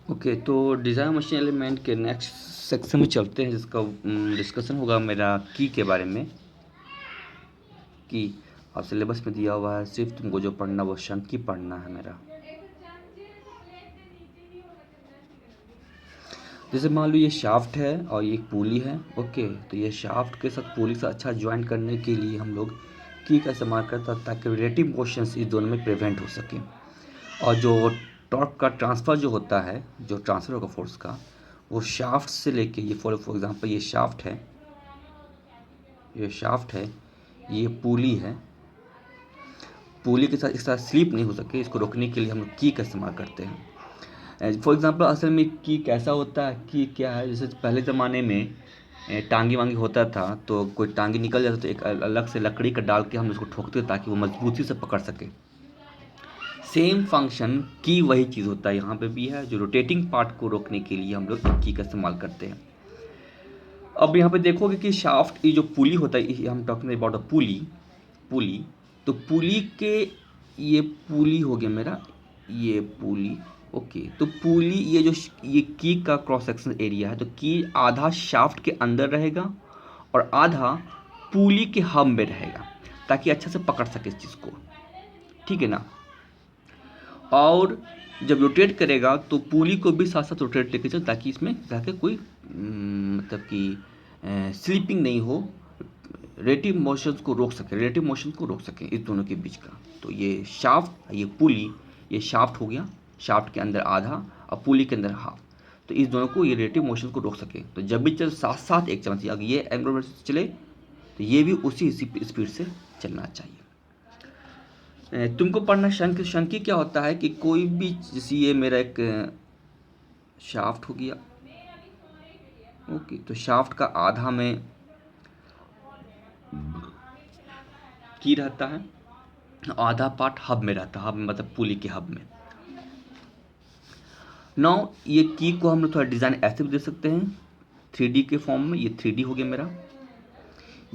Okay, तो design machine element के next section में चलते हैं, जिसका डिस्कशन होगा मेरा की के बारे में। कि अब सिलेबस में दिया हुआ है, सिर्फ तुमको जो पढ़ना वो शंक की पढ़ना है मेरा। जैसे मान लो ये शाफ्ट है और ये एक पुली है। ओके, तो ये शाफ्ट के साथ पुली से अच्छा ज्वाइन करने के लिए हम लोग की का इस्तेमाल करते हैं, ताकि रिलेटिव मोशंस इस दोनों में प्रिवेंट हो सके। और जो टॉर्क का ट्रांसफ़र जो होता है, जो ट्रांसफ़र होगा फोर्स का, वो शाफ्ट से लेके ये फॉर एग्जांपल ये शाफ्ट है, ये पुली है। पुली के साथ इस तरह स्लिप नहीं हो सके, इसको रोकने के लिए हम लोग की का इस्तेमाल करते हैं। फॉर एग्जांपल असल में की कैसा होता है, की क्या है, जैसे पहले ज़माने में टांगी वांगी होता था, तो कोई टांगी निकल जाता तो एक अलग से लकड़ी का डाल के हम उसको ठोकते ताकि वो मजबूती से पकड़ सके। सेम फंक्शन की वही चीज़ होता है यहाँ पे भी है, जो रोटेटिंग पार्ट को रोकने के लिए हम लोग की का इस्तेमाल करते हैं। अब यहाँ पे देखोगे कि शाफ्ट, ये जो पुली होता है, हम टॉकिंग अबाउट अ पुली। पुली, तो पुली के, ये पुली हो गया मेरा, ये पुली। ओके, तो पुली, ये की का क्रॉस सेक्शन एरिया है, तो की आधा शाफ्ट के अंदर रहेगा और आधा पुली के हब में रहेगा, ताकि अच्छा से पकड़ सके इस चीज़ को। ठीक है ना। और जब रोटेट करेगा तो पुली को भी साथ साथ रोटेट लेके चल, ताकि इसमें जाके कोई मतलब कि स्लिपिंग नहीं हो, रिलेटिव मोशंस को रोक सके, इस दोनों के बीच का। तो ये शाफ्ट, ये पुली, ये शाफ्ट हो गया, शाफ्ट के अंदर आधा और पुली के अंदर हाफ। तो इस दोनों को, ये रिलेटिव मोशन को रोक सके। तो जब भी चल साथ साथ एक चलना चाहिए। अगर ये एंगुलर से चले तो ये भी उसी स्पीड से चलना चाहिए। तुमको पढ़ना शंकी क्या होता है कि कोई भी, जैसे ये मेरा एक शाफ्ट हो गया। ओके, तो शाफ्ट का आधा में की रहता है, आधा पार्ट हब में रहता है। हब में मतलब पुली के हब में। नाउ ये की को हम लोग थोड़ा डिज़ाइन ऐसे भी दे सकते हैं, 3D के फॉर्म में। ये 3D हो गया मेरा।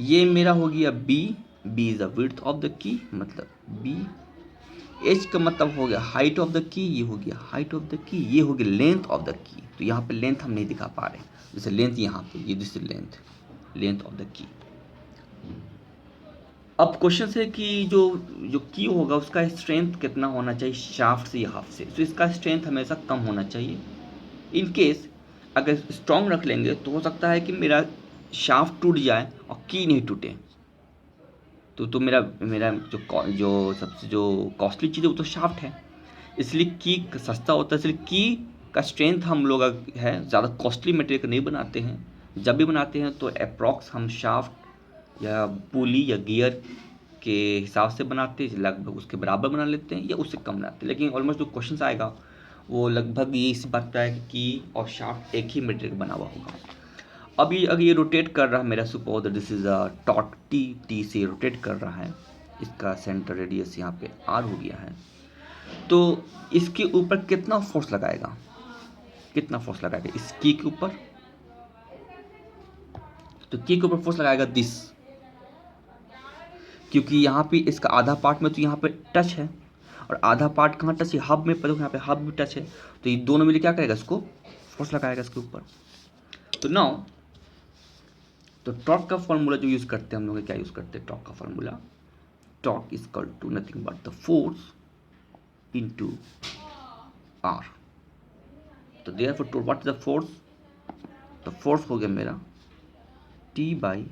ये मेरा हो गया B is the width of the key, मतलब बी। एच का मतलब हो गया हाइट ऑफ द की, ये हो गया हाइट ऑफ द की। ये हो गया लेंथ ऑफ द की। तो यहाँ पे लेंथ हम नहीं दिखा पा रहे हैं, जैसे लेंथ यहाँ पे, ये दिस लेंथ ऑफ द की। अब क्वेश्चन है कि जो जो की होगा उसका स्ट्रेंथ कितना होना चाहिए शाफ्ट से या हाफ से। तो इसका स्ट्रेंथ हमेशा कम होना चाहिए। इन केस अगर स्ट्रॉन्ग रख लेंगे तो हो सकता है कि मेरा शाफ्ट टूट जाए और की नहीं टूटे। तो मेरा मेरा जो सबसे जो कॉस्टली चीज़ है वो तो शाफ्ट है, इसलिए की सस्ता होता है। इसलिए की का स्ट्रेंथ हम लोग है, ज़्यादा कॉस्टली मटेरियल का नहीं बनाते हैं। जब भी बनाते हैं तो अप्रॉक्स हम शाफ्ट या पुली या गियर के हिसाब से बनाते हैं, लगभग उसके बराबर बना लेते हैं या उससे कम बनाते हैं। लेकिन ऑलमोस्ट जो क्वेश्चन आएगा वो लगभग ये इसी बात पर है कि की और शाफ्ट एक ही मटेरियल का बना हुआ होगा। अभी अगर ये रोटेट कर रहा है मेरा, suppose this is a torque, T से रोटेट कर रहा है, इसका सेंटर रेडियस यहाँ पे आर हो गया है, तो इसके ऊपर कितना फोर्स लगाएगा, इस की के ऊपर। तो की के ऊपर फोर्स लगाएगा दिस, क्योंकि यहाँ पे इसका आधा पार्ट में तो यहाँ पे टच है और आधा पार्ट कहाँ टच है, हब में। पर यहाँ पे हब भी टच है, तो ये दोनों मिलकर क्या करेगा, इसको फोर्स लगाएगा इसके ऊपर। तो नाउ, तो टॉर्क का फॉर्मूला जो यूज़ करते हैं हम लोग, क्या यूज़ करते हैं टॉर्क का formula, torque is equal to nothing but the force into R. तो therefore to what is the force, तो फोर्स हो गया मेरा टी बाई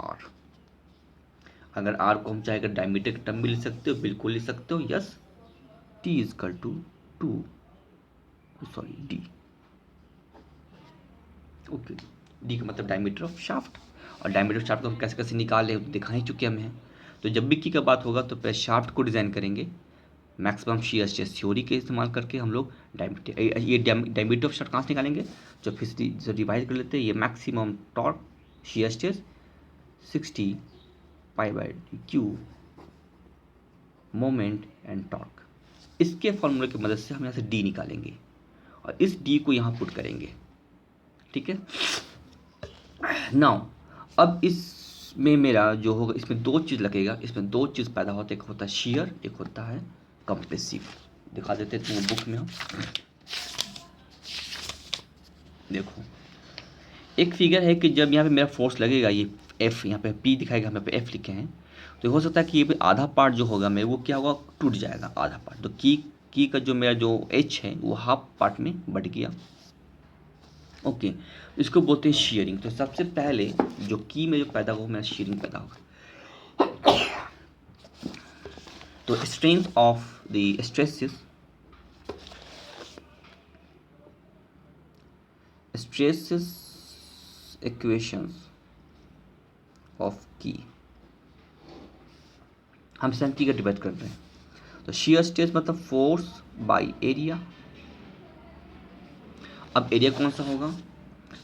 आर। अगर आर को हम चाहेगा डायमीटर के टर्म में लिख सकते हो, बिल्कुल लिख सकते हो, yes. T is equal to D. Okay, D का मतलब डायमीटर ऑफ शाफ्ट, और डायमीटर ऑफ शाफ्ट को हम कैसे कैसे निकाले दिखा ही चुके हम हैं। तो जब भी की का बात होगा तो पहले शाफ्ट को डिज़ाइन करेंगे मैक्सिमम शियर स्ट्रेस थ्योरी के इस्तेमाल करके। हम लोग डायमीटर ऑफ शाफ्ट कहाँ से निकालेंगे, जब फिर जो डिवाइड कर लेते हैं, ये maximum torque shear stress 60 pi by Q moment and torque. इसके फॉर्मूले की मदद से हम यहाँ से डी निकालेंगे और इस डी को यहाँ पुट करेंगे। ठीक है। नाउ अब इसमें मेरा जो होगा, इसमें दो चीज़ लगेगा, इसमें दो चीज़ पैदा होता है, एक होता है शियर, एक होता है कंप्रेसिव। दिखा देते हैं तुम बुक में हम। देखो एक फिगर है कि जब यहाँ पे मेरा फोर्स लगेगा, ये एफ यहाँ पे पी दिखाएगा, हम यहाँ पे एफ लिखे हैं, तो हो सकता है कि ये भी आधा पार्ट जो होगा मेरे वो क्या होगा, टूट जाएगा आधा पार्ट। तो की का जो मेरा जो एच है वो हाफ पार्ट में बट गया। ओके, इसको बोलते हैं शेयरिंग। तो सबसे पहले जो की में जो पैदा होगा मेरा शेयरिंग पैदा होगा। तो strength of the stresses equations of की, हम सेम की का डिवाइड कर रहे हैं। तो शियर स्ट्रेस मतलब फोर्स बाय एरिया। अब एरिया कौन सा होगा,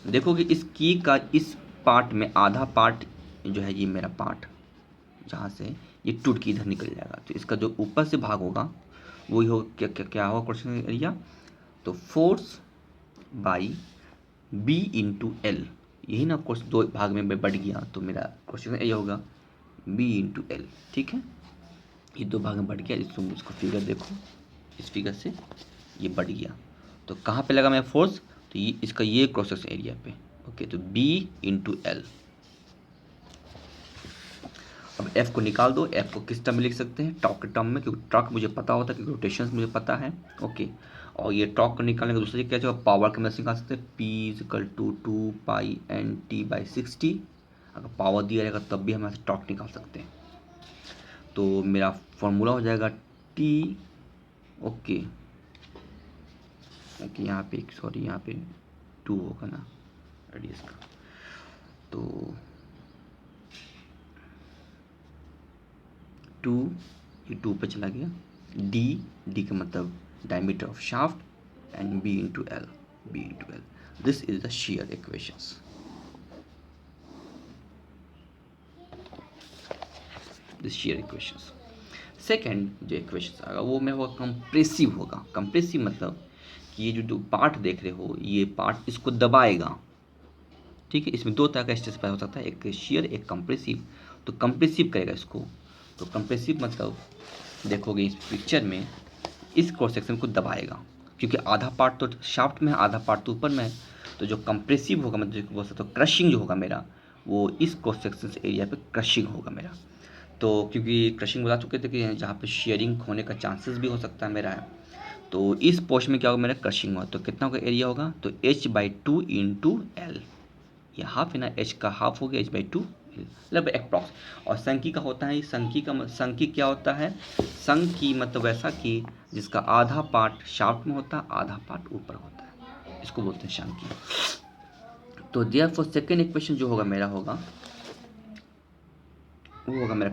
देखो कि इस की का इस पार्ट में आधा पार्ट जो है, ये मेरा पार्ट जहाँ से ये टूट के इधर निकल जाएगा, तो इसका जो ऊपर से भाग होगा वही हो क्या होगा क्वेश्चन एरिया। तो force by B into L, यही ना क्वेश्चन दो भाग में बढ़ गया, तो मेरा क्वेश्चन एरिया होगा बी इंटू एल। ठीक है, ये दो भाग में बढ़ गया, इसको फिगर देखो, इस फिगर से ये बढ़ गया, तो कहाँ पे लगा मेरा फोर्स, तो ये इसका ये क्रॉस सेक्शन एरिया पे। ओके, तो बी इंटू एल। अब एफ को निकाल दो, एफ को किस टर्म में लिख सकते हैं, टॉर्क के टर्म में, क्योंकि टॉर्क मुझे पता होता है, क्योंकि रोटेशन मुझे पता है। ओके, और ये टॉर्क को निकालने का दूसरा क्या है, पावर के मदद से निकाल सकते हैं, पी इक्वल टू 2π/NT/60। अगर पावर दिया जाएगा तब भी हम ऐसे टॉर्क निकाल सकते हैं। तो मेरा फॉर्मूला हो जाएगा टी, ओके ओके, यहाँ पे सॉरी यहाँ पे 2 होगा ना रेडियस का, तो 2, ये 2 पे चला गया, डी का मतलब diameter of shaft, and B into L, this is the shear equations. This shear equations. Second जो इक्वेशंस आएगा वो मेरा होगा कंप्रेसिव होगा। कंप्रेसिव मतलब कि ये जो पार्ट देख रहे हो, ये पार्ट इसको दबाएगा। ठीक है, इसमें दो तरह का स्ट्रेस पैदा हो सकता है, एक शेयर एक कंप्रेसिव। तो कंप्रेसिव करेगा इसको। तो कंप्रेसिव मतलब देखोगे इस पिक्चर में, इस क्रॉस सेक्शन को दबाएगा, क्योंकि आधा पार्ट तो शाफ्ट में है, आधा पार्ट तो ऊपर में है। तो जो कंप्रेसिव होगा मतलब बोल सकते हो क्रशिंग जो होगा मेरा, वो इस क्रॉस सेक्शन एरिया पे क्रशिंग होगा मेरा। तो क्योंकि क्रशिंग बता चुके थे कि जहाँ पे शेयरिंग होने का चांसेस भी हो सकता है मेरा है, तो इस पोर्शन में क्या होगा मेरा क्रशिंग होगा। तो कितना होगा एरिया होगा, तो h/2 इंटू एल, ये हाफ है ना, h का हाफ हो गया h/2 मतलब अप्रॉक्स। और संकी का होता है, संकी क्या होता है, संकी मतलब ऐसा कि जिसका आधा पार्ट शाफ्ट में होता है, आधा पार्ट ऊपर होता है, इसको बोलते हैं संकी। तो देयरफॉर सेकेंड इक्वेशन जो होगा मेरा होगा वो होगा मेरा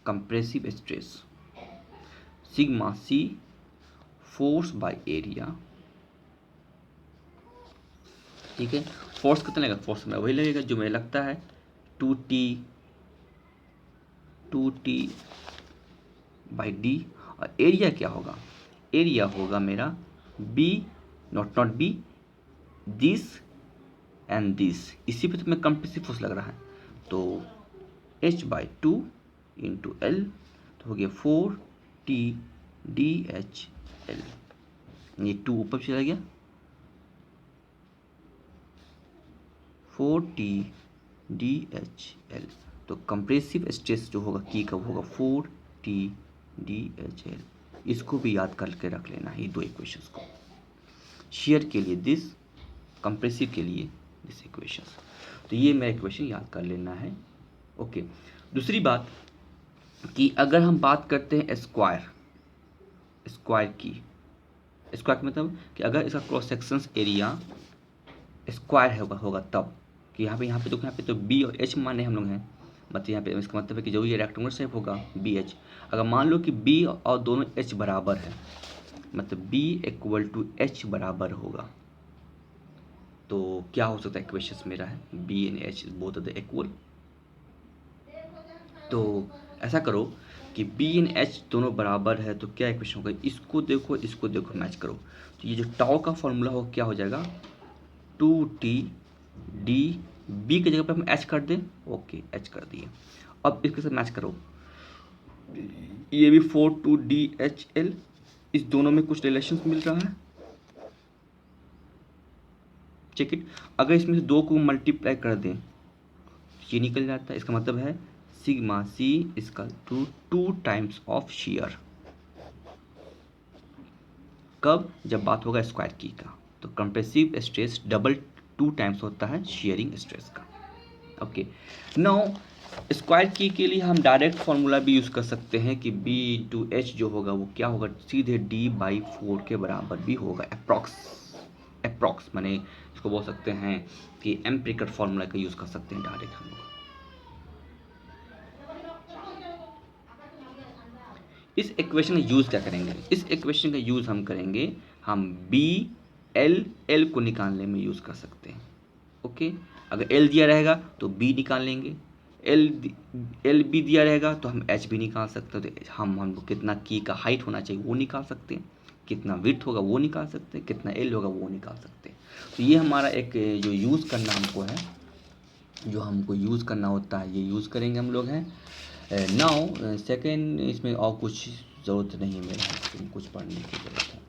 compressive stress sigma C force by area. ठीक है, फोर्स कितना लगेगा, फोर्स में वही लगेगा जो मुझे लगता है 2t/d। और एरिया क्या होगा, एरिया होगा मेरा b not b, this and this, इसी पे तो मैं कंप्रेसिव फोर्स लग रहा है। तो h/2 इंटू एल, तो हो गया 4t/dhl, ये 2 ऊपर चला गया, 4t/dhl। तो कंप्रेसिव स्ट्रेस जो होगा की का होगा 4t/dhl। इसको भी याद करके रख लेना है, ये दो इक्वेशंस को, शेयर के लिए दिस, कंप्रेसिव के लिए दिस इक्वेशंस। तो ये मेरा इक्वेशन याद कर लेना है। ओके, दूसरी बात कि अगर हम बात करते हैं स्क्वायर की, स्क्वायर मतलब कि अगर इसका क्रॉस सेक्शन एरिया स्क्वायर होगा तब कि यहाँ पे देखो, यहाँ पे तो बी और एच माने हम लोग हैं, मतलब यहाँ पे इसका मतलब है कि जो ये रेक्टेंगुलर शेप होगा बी एच, अगर मान लो कि बी और दोनों एच बराबर है, मतलब बी इक्वल टू एच बराबर होगा, तो क्या हो सकता है इक्वेशंस मेरा है B and H both are the equal. तो ऐसा करो कि बी एंड एच दोनों बराबर है, तो क्या इक्वेशन होगा, इसको देखो मैच करो। तो ये जो टाउ का फॉर्मूला हो क्या हो जाएगा, 2t/d, बी की जगह पे हम एच कर दें, ओके एच कर दिए। अब इसके साथ मैच करो, ये भी 4/2 DHL, इस दोनों में कुछ रिलेशंस मिल रहा है, चेक इट। अगर इसमें से दो को मल्टीप्लाई कर दें ये निकल जाता है, इसका मतलब है sigma C equal to 2 times of shear. कब? जब बात होगा स्क्वायर की का। तो कंप्रेसिव स्ट्रेस डबल 2 टाइम्स होता है शियरिंग स्ट्रेस का। ओके, नाउ स्क्वायर की के लिए हम डायरेक्ट फॉर्मूला भी यूज़ कर सकते हैं कि b इंटू एच जो होगा वो क्या होगा, सीधे d/4 के बराबर भी होगा। अप्रॉक्स माने इसको बोल सकते हैं कि एम्पिरिकल फॉर्मूला का यूज़ कर सकते हैं डायरेक्ट हम लोग। इस इक्वेशन का यूज़ क्या करेंगे? इस इक्वेशन का यूज़ हम करेंगे, हम एल को निकालने में यूज़ कर सकते हैं। ओके, अगर एल दिया रहेगा तो बी निकाल लेंगे, एल बी दिया रहेगा तो हम एच भी निकाल सकते हैं। तो हमको कितना की का हाइट होना चाहिए वो निकाल सकते हैं, कितना विड्थ होगा वो निकाल सकते हैं, कितना एल होगा वो निकाल सकते हैं। तो ये हमारा एक जो यूज़ करना हमको है, जो हमको यूज़ करना होता है ये यूज़ करेंगे हम लोग हैं। नाउ सेकेंड, इसमें और कुछ ज़रूरत नहीं है मेरा, कुछ पढ़ने की ज़रूरत है।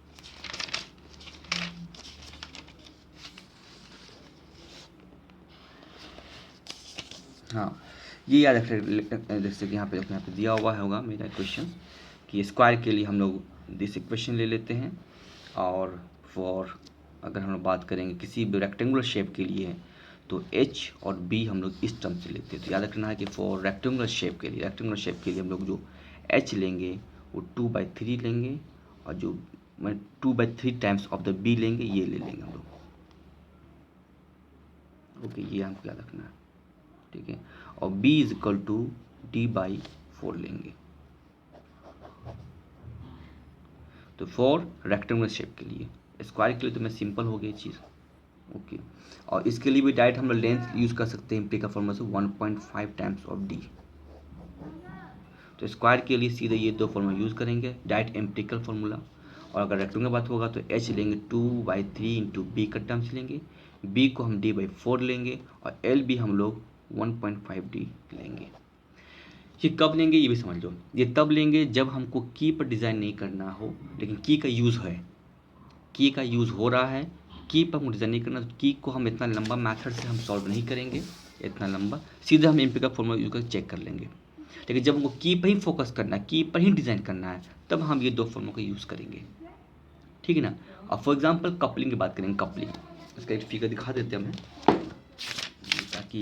हाँ, ये याद रख, जैसे कि यहाँ पे दिया हुआ होगा मेरा क्वेश्चन कि स्क्वायर के लिए हम लोग दिस इक्वेशन ले लेते हैं, और फॉर अगर हम लोग बात करेंगे किसी भी रेक्टेंगुलर शेप के लिए तो h और b हम लोग इस टर्म से लेते हैं। तो याद रखना है कि फॉर रेक्टेंगुलर शेप के लिए हम लोग जो h लेंगे वो 2/3 लेंगे, और जो 2/3 टाइम्स ऑफ द b लेंगे, ये ले लेंगे हम लोग। ओके, ये हमको याद रखना है, ठीक है। और b is equal to d/4 लेंगे। तो फॉर रेक्टेंगुलर शेप के लिए, स्क्वायर के लिए तो मैं सिंपल हो गई चीज़। ओके, और इसके लिए भी डायरेक्ट हम लोग लेंथ यूज़ कर सकते हैं एम्पिरिकल फॉर्मूला से 1.5 टाइम्स ऑफ डी। तो स्क्वायर के लिए सीधे ये दो फॉर्मूला यूज़ करेंगे, डायरेक्ट एम्पिरिकल फार्मूला। और अगर रेक्टेंगुलर बात होगा तो h लेंगे 2/3 इंटू बी का टर्म्स लेंगे, b को हम d/4 लेंगे, और l भी हम लोग 1.5d लेंगे। ये कब लेंगे ये भी समझ लो, ये तब लेंगे जब हमको की पर डिज़ाइन नहीं करना हो, लेकिन की का यूज़ है, की का यूज़ हो रहा है, की पर हमको डिज़ाइन नहीं करना, तो की को हम इतना लंबा मैथड से हम सॉल्व नहीं करेंगे, इतना लंबा सीधे हम एम्पिरिकल फॉर्मूला यूज़ करके चेक कर लेंगे। लेकिन जब हमको की पर ही फोकस करना है, की पर ही डिज़ाइन करना है, तब हम ये दो फॉर्मूला का यूज़ करेंगे, ठीक है ना। अब फॉर एग्जांपल कपलिंग की बात करेंगे, कपलिंग इसका एक फिगर दिखा देते हैं हमें, ताकि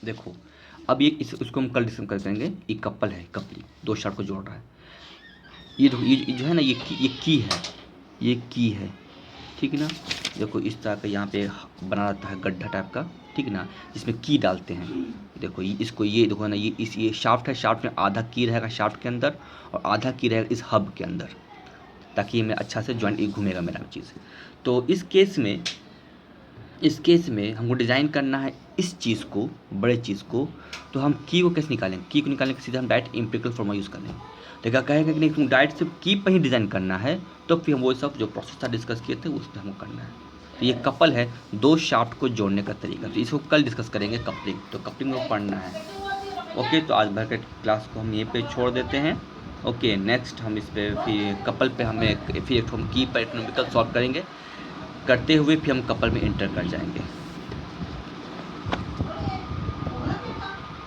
देखो अब ये इसको हम कल डिस्कस करेंगे। ये कपल है, कपलिंग दो शार्ट को जोड़ रहा है। ये देखो, ये जो है ना, ये की है, ये की है, ठीक है ना। देखो इस तरह का यहाँ पे बना रहता है गड्ढा टाइप का, ठीक है ना, जिसमें की डालते हैं। देखो ये इसको, ये देखो ना, ये शाफ्ट है, शाफ्ट में आधा की रहेगा शाफ्ट के अंदर, और आधा की रहेगा इस हब के अंदर, ताकि ये मैं अच्छा से जॉइंट घूमेगा मेरा चीज़। तो इस केस में हमको डिज़ाइन करना है इस चीज़ को, बड़े चीज़ को। तो हम की को कैसे निकालेंगे? की को निकालने के सीधे हम डायरेक्ट एम्पिरिकल फॉर्मूला यूज़ कर लेंगे। तो क्या कहेगा कि नहीं, तुम डायरेक्ट सिर्फ की पर ही डिज़ाइन करना है, तो फिर हम वो सब जो प्रोसेस था डिस्कस किए थे उसमें हमको करना है। तो ये कपल है, दो शाफ्ट को जोड़ने का तरीका, तो इसको कल डिस्कस करेंगे कपलिंग। तो कपलिंग को पढ़ना है। ओके, तो आज भर के क्लास को हम यहीं पे छोड़ देते हैं। ओके, नेक्स्ट हम इस पे फिर कपल पे हम की पर इकोनॉमिकल सॉल्व करेंगे, करते हुए फिर हम कपल में इंटर कर जाएंगे।